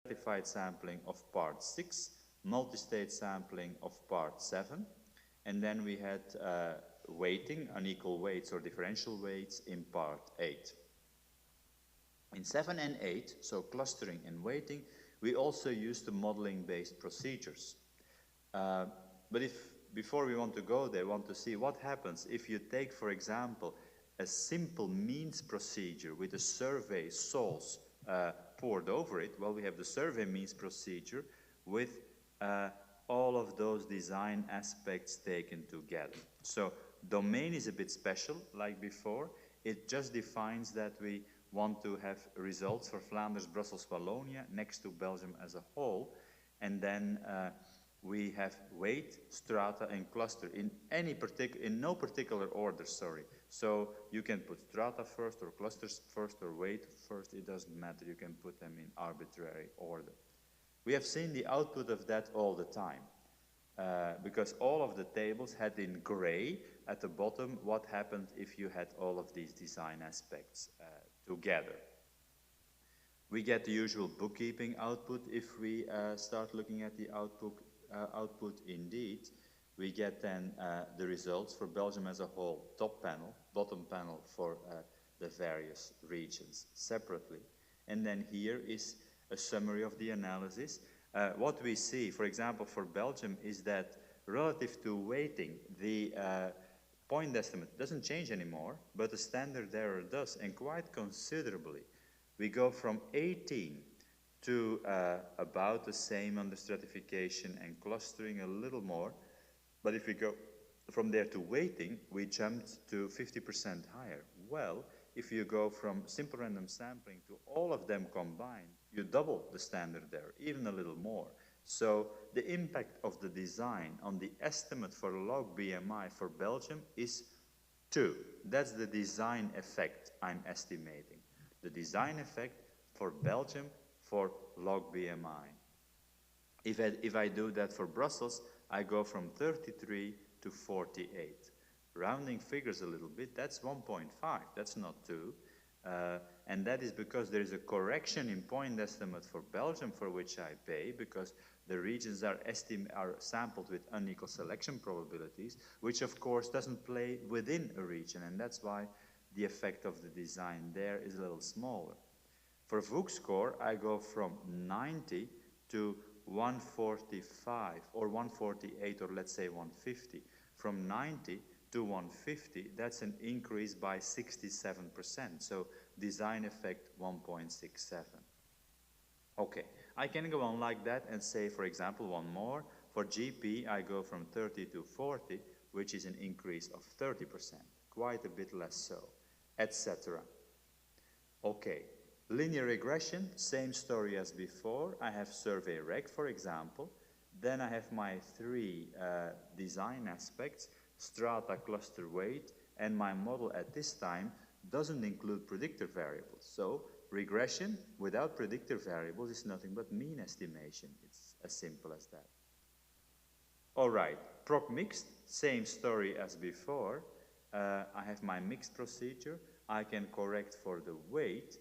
stratified sampling of part 6, multi-state sampling of part 7, and then we had weighting, unequal weights or differential weights in part 8. In 7 and 8, so clustering and weighting, we also used the modeling-based procedures. But before we want to go there, we want to see what happens if you take, for example, a simple means procedure with a survey source poured over it. Well, we have the survey means procedure with all of those design aspects taken together. So domain is a bit special, like before. It just defines that we want to have results for Flanders, Brussels, Wallonia next to Belgium as a whole, and then we have weight, strata, and cluster in no particular order. Sorry. So you can put strata first, or clusters first, or weight first. It doesn't matter. You can put them in arbitrary order. We have seen the output of that all the time, because all of the tables had in gray at the bottom what happened if you had all of these design aspects together. We get the usual bookkeeping output if we start looking at the output indeed. We get then the results for Belgium as a whole, top panel, bottom panel for the various regions separately. And then here is a summary of the analysis. What we see, for example, for Belgium is that relative to weighting, the point estimate doesn't change anymore, but the standard error does, and quite considerably. We go from 18 to about the same under stratification and clustering, a little more. But if we go from there to weighting, we jumped to 50% higher. Well, if you go from simple random sampling to all of them combined, you double the standard error, even a little more. So the impact of the design on the estimate for log BMI for Belgium is 2. That's the design effect I'm estimating. The design effect for Belgium for log BMI. If I do that for Brussels, I go from 33 to 48. Rounding figures a little bit, that's 1.5, that's not 2. And that is because there is a correction in point estimate for Belgium for which I pay, because the regions are sampled with unequal selection probabilities, which of course doesn't play within a region, and that's why the effect of the design there is a little smaller. For VOOC score, I go from 90 to 145, or 148, or let's say 150. From 90 to 150, that's an increase by 67%. So design effect 1.67. Okay, I can go on like that and say, for example, one more. For GP, I go from 30 to 40, which is an increase of 30%, quite a bit less so, etc. Okay, linear regression, same story as before. I have survey reg, for example. Then I have my 3 design aspects, strata, cluster, weight, and my model at this time doesn't include predictor variables. So regression without predictor variables is nothing but mean estimation. It's as simple as that. All right, proc mixed, same story as before. I have my mixed procedure. I can correct for the weight.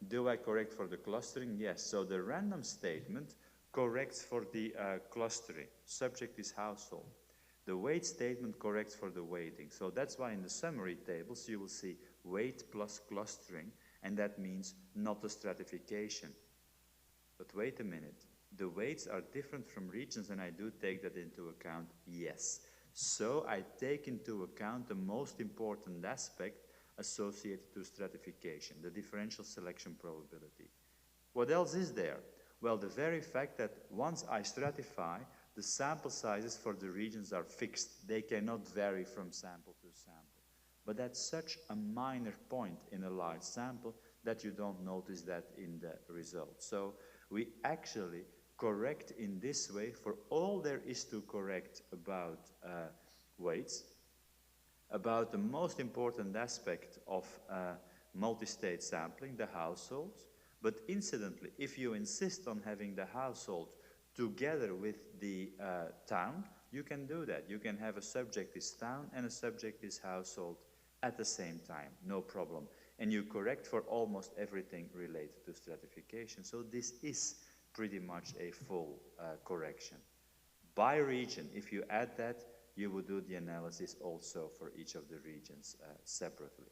Do I correct for the clustering? Yes. So the random statement corrects for the clustering. Subject is household. The weight statement corrects for the weighting. So that's why in the summary tables you will see weight plus clustering, and that means not a stratification. But wait a minute. The weights are different from regions, and I do take that into account, yes. So I take into account the most important aspect associated to stratification, the differential selection probability. What else is there? Well, the very fact that once I stratify, the sample sizes for the regions are fixed. They cannot vary from sample to sample. But that's such a minor point in a large sample that you don't notice that in the results. So we actually correct in this way for all there is to correct about weights, about the most important aspect of multi-state sampling, the households. But incidentally, if you insist on having the household together with the town, you can do that. You can have a subject is town and a subject is household at the same time, no problem. And you correct for almost everything related to stratification. So this is pretty much a full correction. By region, if you add that, you would do the analysis also for each of the regions separately.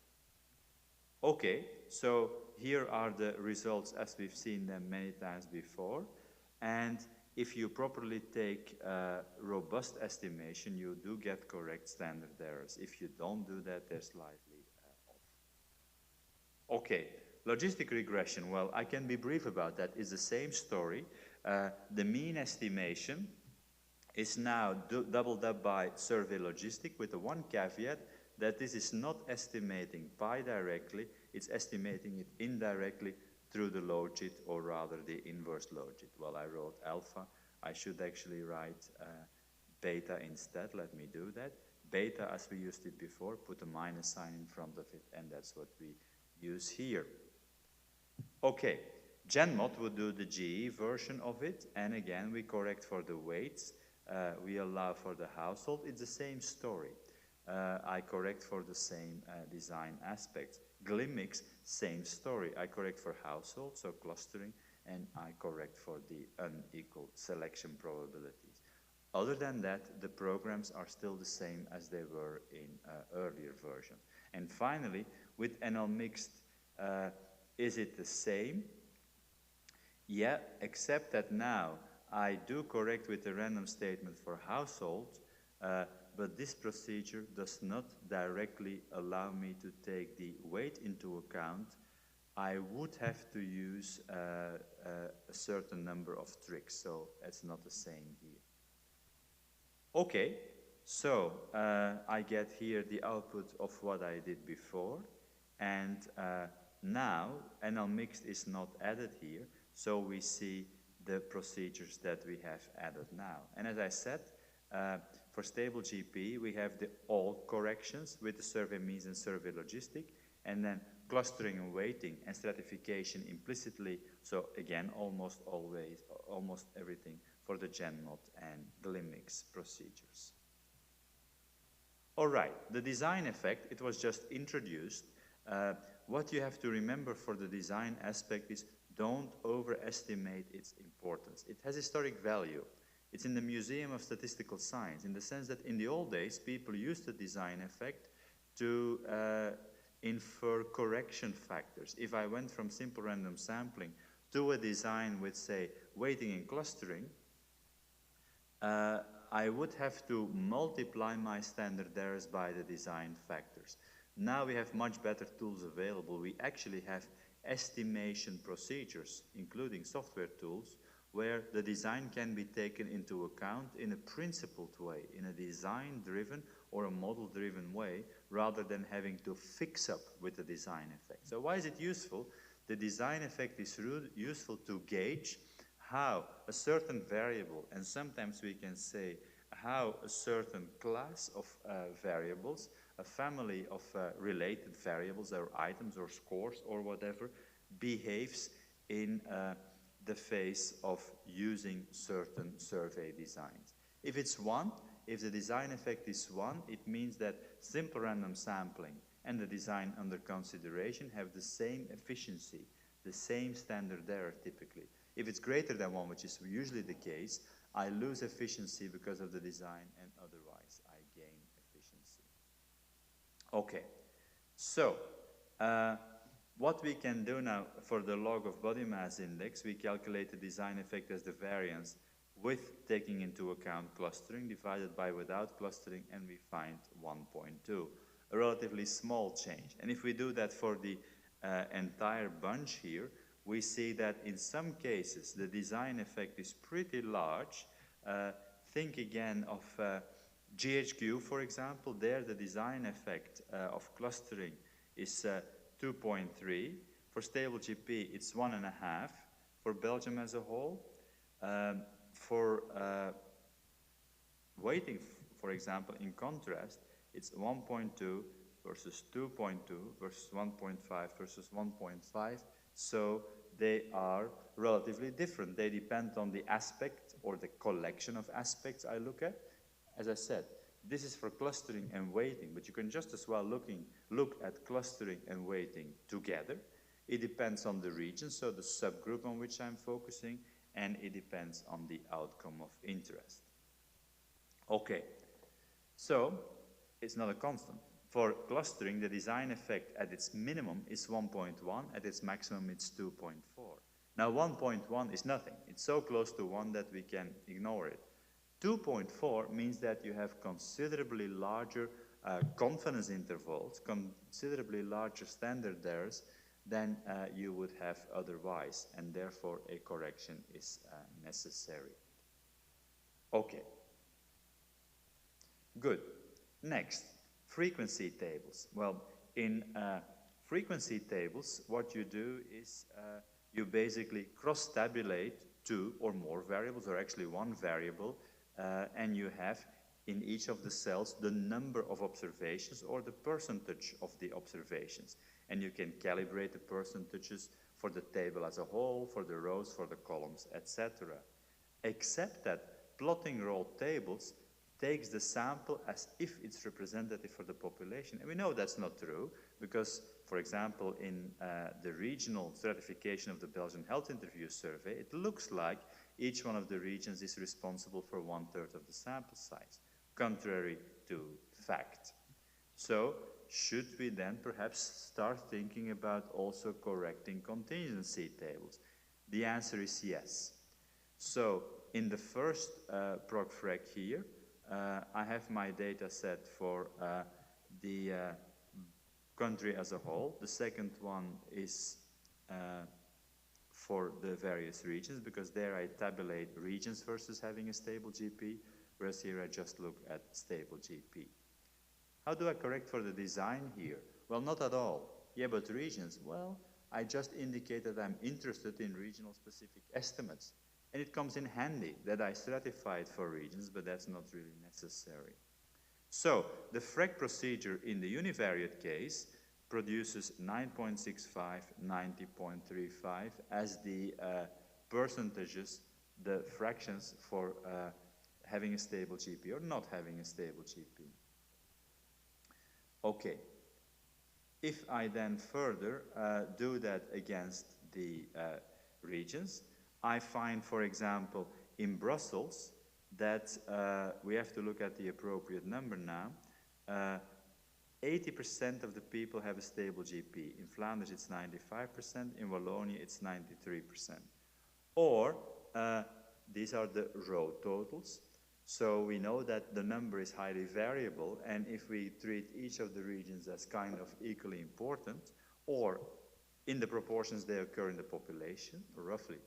Okay, so here are the results as we've seen them many times before. And if you properly take robust estimation, you do get correct standard errors. If you don't do that, they're slightly off. Okay, logistic regression. Well, I can be brief about that. It's the same story. The mean estimation is now doubled up by survey logistic with the one caveat that this is not estimating pi directly, it's estimating it indirectly through the logit, or rather the inverse logit. Well, I wrote alpha. I should actually write beta instead. Let me do that. Beta, as we used it before, put a minus sign in front of it, and that's what we use here. Okay, GenMod would do the GE version of it, and again, we correct for the weights. We allow for the household. It's the same story. I correct for the same design aspects. Glimmix, same story. I correct for household, so clustering, and I correct for the unequal selection probabilities. Other than that, the programs are still the same as they were in earlier version. And finally, with NL mixed, is it the same? Yeah, except that now I do correct with the random statement for household, but this procedure does not directly allow me to take the weight into account. I would have to use a certain number of tricks, so it's not the same here. Okay, so I get here the output of what I did before, and now NL mixed is not added here, so we see the procedures that we have added now. And as I said, for stable GP, we have the all corrections with the survey means and survey logistic, and then clustering and weighting and stratification implicitly. So again, almost everything for the GenMod and Glimmix procedures. All right, the design effect, it was just introduced. What you have to remember for the design aspect is don't overestimate its importance. It has historic value. It's in the Museum of Statistical Science, in the sense that in the old days, people used the design effect to infer correction factors. If I went from simple random sampling to a design with, say, weighting and clustering, I would have to multiply my standard errors by the design factors. Now we have much better tools available. We actually have estimation procedures, including software tools, where the design can be taken into account in a principled way, in a design-driven or a model-driven way, rather than having to fix up with the design effect. So why is it useful? The design effect is useful to gauge how a certain variable, and sometimes we can say how a certain class of variables, a family of related variables or items or scores or whatever, behaves in the face of using certain survey designs. If it's 1, if the design effect is 1, it means that simple random sampling and the design under consideration have the same efficiency, the same standard error typically. If it's greater than 1, which is usually the case, I lose efficiency because of the design, and otherwise I gain efficiency. Okay, so what we can do now for the log of body mass index, we calculate the design effect as the variance with taking into account clustering divided by without clustering, and we find 1.2, a relatively small change. And if we do that for the entire bunch here, we see that in some cases the design effect is pretty large. Think again of GHQ, for example. There the design effect of clustering is 2.3. For stable GP, it's 1.5 for Belgium as a whole. For weighting, for example, in contrast, it's 1.2 versus 2.2 versus 1.5 versus 1.5. So they are relatively different. They depend on the aspect or the collection of aspects I look at. As I said, this is for clustering and weighting, but you can just as well look at clustering and weighting together. It depends on the region, so the subgroup on which I'm focusing, and it depends on the outcome of interest. Okay, so it's not a constant. For clustering, the design effect at its minimum is 1.1, at its maximum it's 2.4. Now 1.1 is nothing. It's so close to 1 that we can ignore it. 2.4 means that you have considerably larger confidence intervals, considerably larger standard errors than you would have otherwise, and therefore a correction is necessary. Okay. Good. Next, frequency tables. Well, in frequency tables, what you do is you basically cross-tabulate 2 or more variables, or actually 1 variable, and you have in each of the cells the number of observations or the percentage of the observations. And you can calibrate the percentages for the table as a whole, for the rows, for the columns, etc. Except that plotting row tables takes the sample as if it's representative for the population. And we know that's not true because, for example, in the regional stratification of the Belgian Health Interview Survey, it looks like each one of the regions is responsible for 1/3 of the sample size, contrary to fact. So, should we then perhaps start thinking about also correcting contingency tables? The answer is yes. So, in the first ProgFrec here, I have my data set for the country as a whole. The second one is for the various regions, because there I tabulate regions versus having a stable GP, whereas here I just look at stable GP. How do I correct for the design here? Well, not at all. Yeah, but regions, well, I just indicate that I'm interested in regional specific estimates. And it comes in handy that I stratified for regions, but that's not really necessary. So, the FREC procedure in the univariate case produces 9.65, 90.35 as the percentages, the fractions for having a stable GP or not having a stable GP. Okay. If I then further do that against the regions, I find, for example, in Brussels that we have to look at the appropriate number now. 80% of the people have a stable GP. In Flanders, it's 95%. In Wallonia, it's 93%. Or, these are the row totals. So we know that the number is highly variable, and if we treat each of the regions as kind of equally important, or in the proportions they occur in the population, roughly,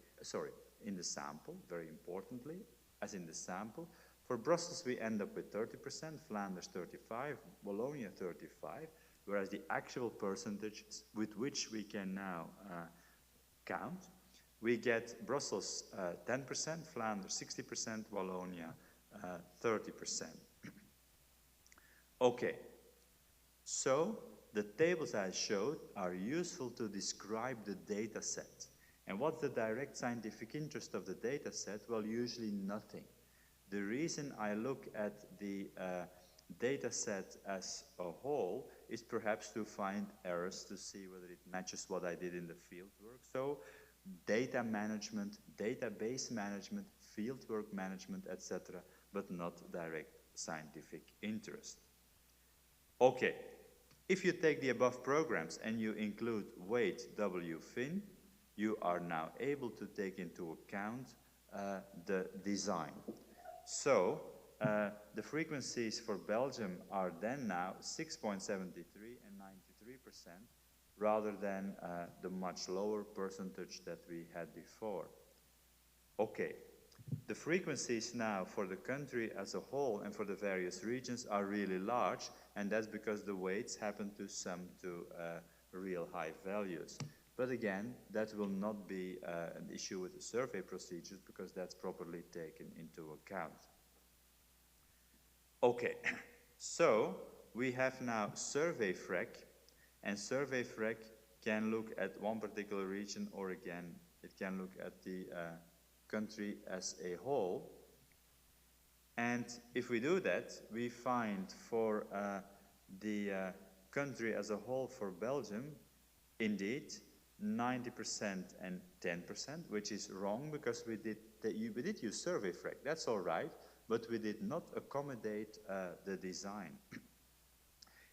in the sample, very importantly, as in the sample. For Brussels, we end up with 30%, Flanders 35%, Wallonia 35%, whereas the actual percentages with which we can now count, we get Brussels 10%, Flanders 60%, Wallonia 30%. Okay, so the tables I showed are useful to describe the data set. And what's the direct scientific interest of the data set? Well, usually nothing. The reason I look at the data set as a whole is perhaps to find errors to see whether it matches what I did in the field work. So data management, database management, fieldwork management, etc., but not direct scientific interest. Okay, if you take the above programs and you include weight WFIN, you are now able to take into account the design. So the frequencies for Belgium are then now 6.73 and 93%, rather than the much lower percentage that we had before. Okay, the frequencies now for the country as a whole and for the various regions are really large, and that's because the weights happen to sum to real high values. But again, that will not be an issue with the survey procedures because that's properly taken into account. Okay, so we have now survey FREC, and survey FREC can look at one particular region, or again, it can look at the country as a whole. And if we do that, we find for the country as a whole, for Belgium, indeed, 90% and 10%, which is wrong because we did use survey frag. That's all right, but we did not accommodate the design.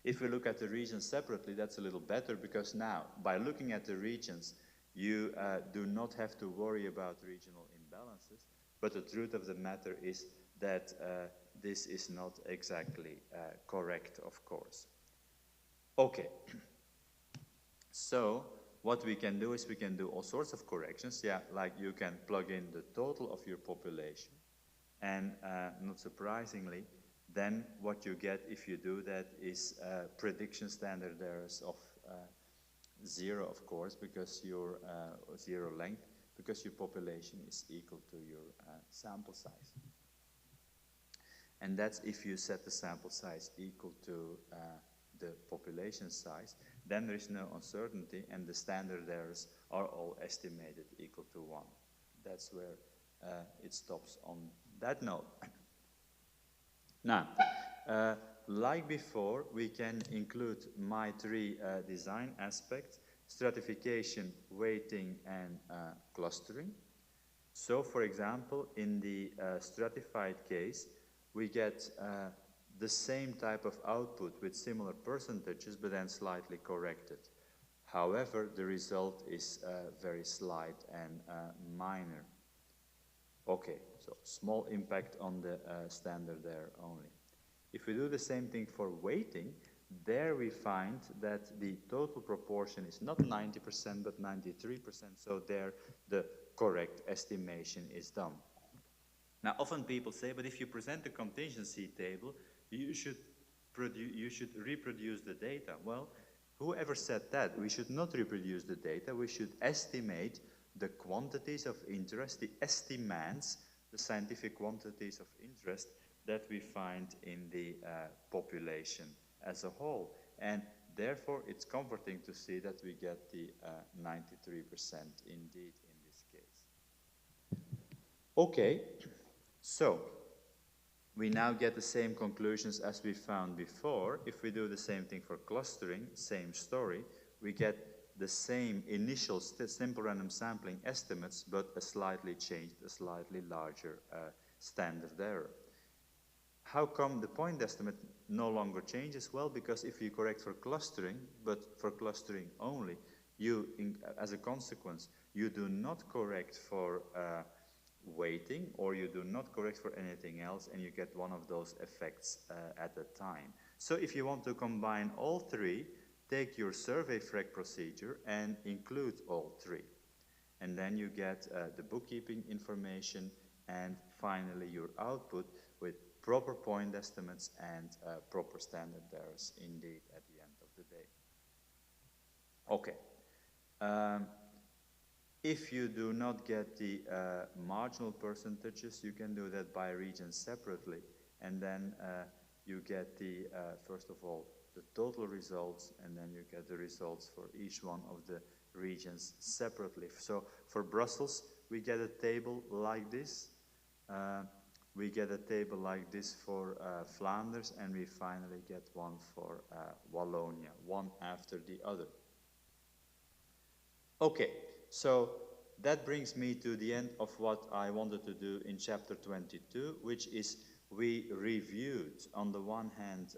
If we look at the regions separately, that's a little better because now, by looking at the regions, you do not have to worry about regional imbalances. But the truth of the matter is that this is not exactly correct, of course. Okay. So what we can do is we can do all sorts of corrections. Yeah, like you can plug in the total of your population. And not surprisingly, then what you get if you do that is prediction standard errors of 0, of course, because your 0 length, because your population is equal to your sample size. And that's if you set the sample size equal to the population size, then there is no uncertainty and the standard errors are all estimated equal to 1. That's where it stops on that note. Now, like before, we can include my 3 design aspects: stratification, weighting, and clustering. So, for example, in the stratified case, we get the same type of output with similar percentages, but then slightly corrected. However, the result is very slight and minor. Okay, so small impact on the standard there only. If we do the same thing for weighting, there we find that the total proportion is not 90% but 93%, so there the correct estimation is done. Now, often people say, but if you present a contingency table, you should reproduce the data. Well, whoever said that? We should not reproduce the data. We should estimate the quantities of interest, the estimates, the scientific quantities of interest that we find in the population as a whole. And therefore, it's comforting to see that we get the 93% indeed in this case. Okay, so we now get the same conclusions as we found before. If we do the same thing for clustering, same story, we get the same initial simple random sampling estimates, but a slightly changed, a slightly larger standard error. How come the point estimate no longer changes? Well, because if you correct for clustering, but for clustering only, as a consequence, you do not correct for weighting, or you do not correct for anything else, and you get one of those effects at a time. So if you want to combine all 3, take your survey frag procedure and include all 3. And then you get the bookkeeping information and finally your output with proper point estimates and proper standard errors indeed at the end of the day. Okay. If you do not get the marginal percentages, you can do that by region separately, and then you get the, first of all, the total results, and then you get the results for each one of the regions separately. So for Brussels, we get a table like this. We get a table like this for Flanders, and we finally get one for Wallonia, one after the other. Okay, so that brings me to the end of what I wanted to do in chapter 22, which is we reviewed, on the one hand,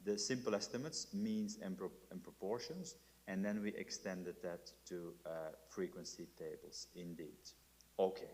the simple estimates, means and proportions, and then we extended that to frequency tables indeed. Okay.